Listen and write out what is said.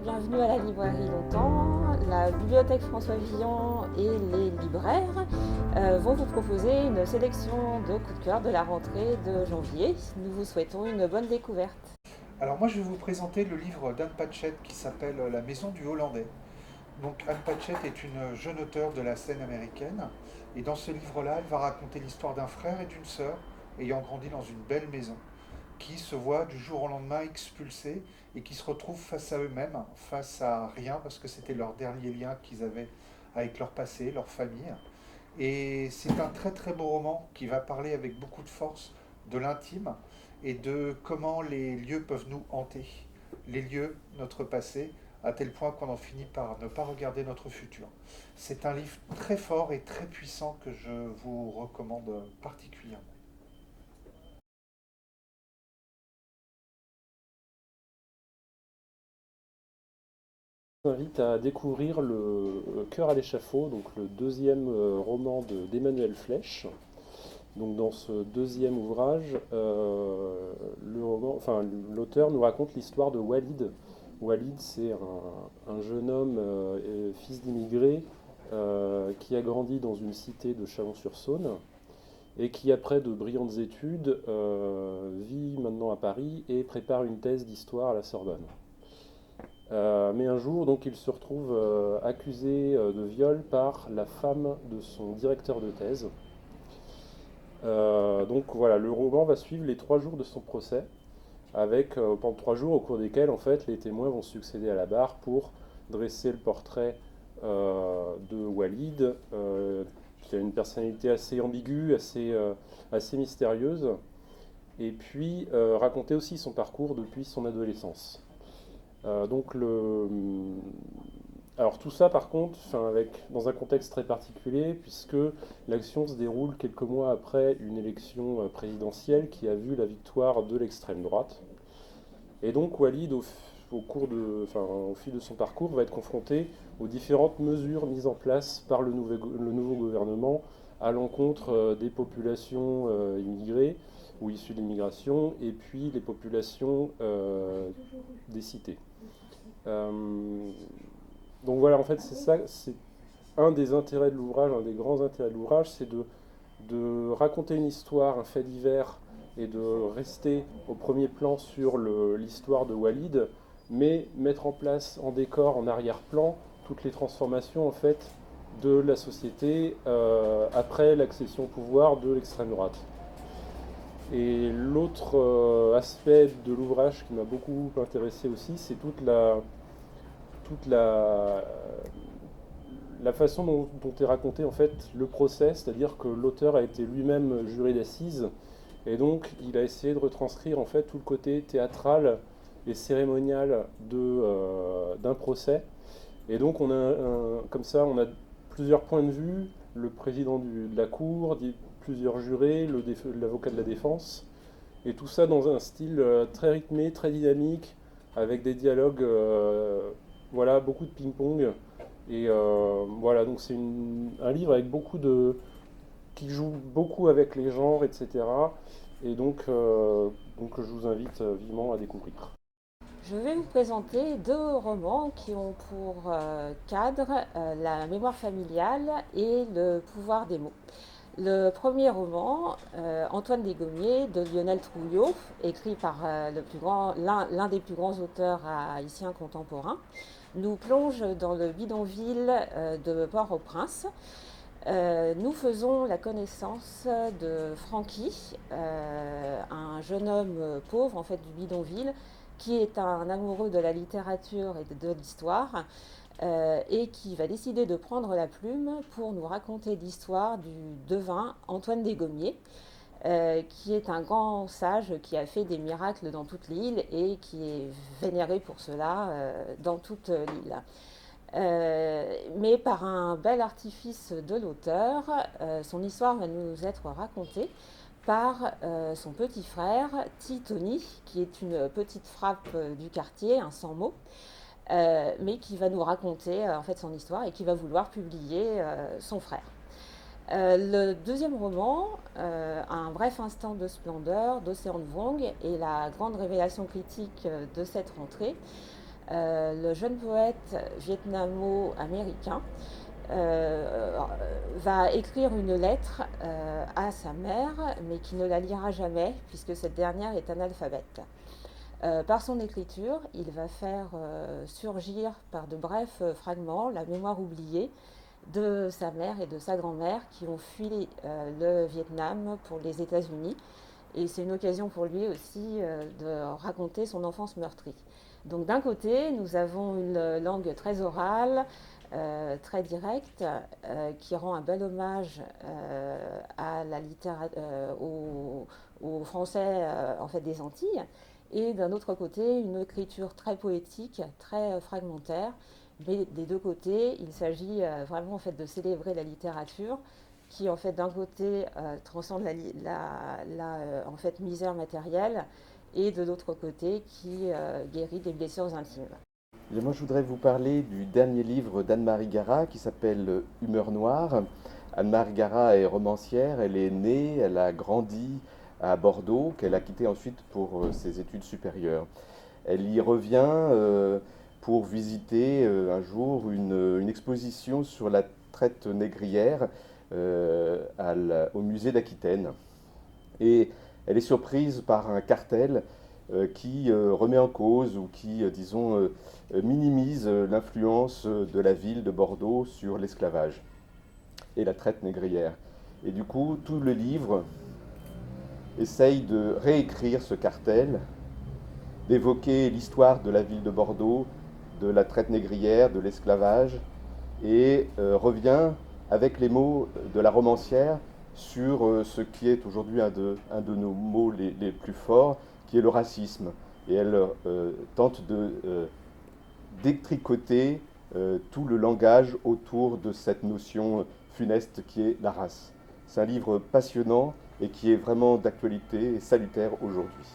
bienvenue à la librairie Longtemps. La bibliothèque François Villon et les libraires vont vous proposer une sélection de coups de cœur de la rentrée de janvier. Nous vous souhaitons une bonne découverte. Alors moi je vais vous présenter le livre d'Anne Patchett qui s'appelle La maison du Hollandais. Donc Anne Patchett est une jeune auteure de la scène américaine et dans ce livre-là elle va raconter l'histoire d'un frère et d'une sœur ayant grandi dans une belle maison qui se voient du jour au lendemain expulsés et qui se retrouvent face à eux-mêmes, face à rien parce que c'était leur dernier lien qu'ils avaient avec leur passé, leur famille. Et c'est un très très beau roman qui va parler avec beaucoup de force de l'intime et de comment les lieux peuvent nous hanter. Les lieux, notre passé, à tel point qu'on en finit par ne pas regarder notre futur. C'est un livre très fort et très puissant que je vous recommande particulièrement. Je vous invite à découvrir le Cœur à l'échafaud, donc le deuxième roman d'Emmanuel Flèche. Donc dans ce deuxième ouvrage, l'auteur nous raconte l'histoire de Walid. Walid, c'est un jeune homme fils d'immigrés qui a grandi dans une cité de Chalon-sur-Saône et qui, après de brillantes études, vit maintenant à Paris et prépare une thèse d'histoire à la Sorbonne. Mais un jour, donc, il se retrouve accusé de viol par la femme de son directeur de thèse. Donc voilà, le roman va suivre les 3 jours de son procès, avec pendant 3 jours au cours desquels en fait les témoins vont succéder à la barre pour dresser le portrait de Walid, qui a une personnalité assez ambiguë, assez mystérieuse, et puis raconter aussi son parcours depuis son adolescence. Donc alors tout ça par contre, dans un contexte très particulier, puisque l'action se déroule quelques mois après une élection présidentielle qui a vu la victoire de l'extrême droite. Et donc Walid, au fil de son parcours, va être confronté aux différentes mesures mises en place par le nouveau gouvernement à l'encontre des populations immigrées ou issues de l'immigration, et puis les populations des cités. Euh, donc voilà, en fait, c'est ça, c'est un des intérêts de l'ouvrage, un des grands intérêts de l'ouvrage, c'est de raconter une histoire, un fait divers, et de rester au premier plan sur l'histoire de Walid, mais mettre en place en décor, en arrière-plan, toutes les transformations en fait de la société après l'accession au pouvoir de l'extrême droite. Et l'autre aspect de l'ouvrage qui m'a beaucoup intéressé aussi, c'est toute la façon dont est raconté en fait le procès, c'est-à-dire que l'auteur a été lui-même juré d'assises et donc il a essayé de retranscrire en fait tout le côté théâtral et cérémonial d'un procès. Et donc comme ça on a plusieurs points de vue, le président de la cour, plusieurs jurés, l'avocat de la défense, et tout ça dans un style très rythmé, très dynamique, avec des dialogues, voilà, beaucoup de ping-pong. Et voilà, donc c'est un livre avec qui joue beaucoup avec les genres, etc. Et donc je vous invite vivement à découvrir. Je vais vous présenter deux romans qui ont pour cadre la mémoire familiale et le pouvoir des mots. Le premier roman, Antoine Desgommiers, de Lionel Trouillot, écrit par l'un des plus grands auteurs haïtiens contemporains, nous plonge dans le bidonville de Port-au-Prince. Nous faisons la connaissance de Francky, un jeune homme pauvre en fait du bidonville, qui est un amoureux de la littérature et de l'histoire, et qui va décider de prendre la plume pour nous raconter l'histoire du devin Antoine Desgommiers, qui est un grand sage qui a fait des miracles dans toute l'île et qui est vénéré pour cela dans toute l'île. Mais par un bel artifice de l'auteur, son histoire va nous être racontée par son petit frère Titoni, qui est une petite frappe du quartier, un sans mots, mais qui va nous raconter en fait son histoire et qui va vouloir publier son frère. Le deuxième roman, Un bref instant de splendeur d'Océan de Vong, est la grande révélation critique de cette rentrée. le jeune poète vietnamo-américain va écrire une lettre à sa mère, mais qui ne la lira jamais, puisque cette dernière est analphabète. Par son écriture, il va faire surgir par de brefs fragments la mémoire oubliée de sa mère et de sa grand-mère qui ont fui le Vietnam pour les États-Unis. Et c'est une occasion pour lui aussi de raconter son enfance meurtrie. Donc d'un côté, nous avons une langue très orale, très directe, qui rend un bel hommage à la au français en fait, des Antilles. Et d'un autre côté, une écriture très poétique, très fragmentaire. Mais des deux côtés, il s'agit vraiment en fait, de célébrer la littérature qui en fait d'un côté transcende en fait, misère matérielle et de l'autre côté qui guérit des blessures intimes. Et moi, je voudrais vous parler du dernier livre d'Anne-Marie Gara qui s'appelle Humeur noire. Anne-Marie Gara est romancière, elle est née, elle a grandi à Bordeaux, qu'elle a quitté ensuite pour ses études supérieures. Elle y revient pour visiter un jour une exposition sur la traite négrière au musée d'Aquitaine. Et elle est surprise par un cartel qui remet en cause ou qui, disons, minimise l'influence de la ville de Bordeaux sur l'esclavage et la traite négrière. Et du coup, tout le livre essaye de réécrire ce cartel, d'évoquer l'histoire de la ville de Bordeaux, de la traite négrière, de l'esclavage, et revient avec les mots de la romancière sur ce qui est aujourd'hui un de nos mots les plus forts, qui est le racisme. Et elle tente de détricoter tout le langage autour de cette notion funeste qui est la race. C'est un livre passionnant et qui est vraiment d'actualité et salutaire aujourd'hui.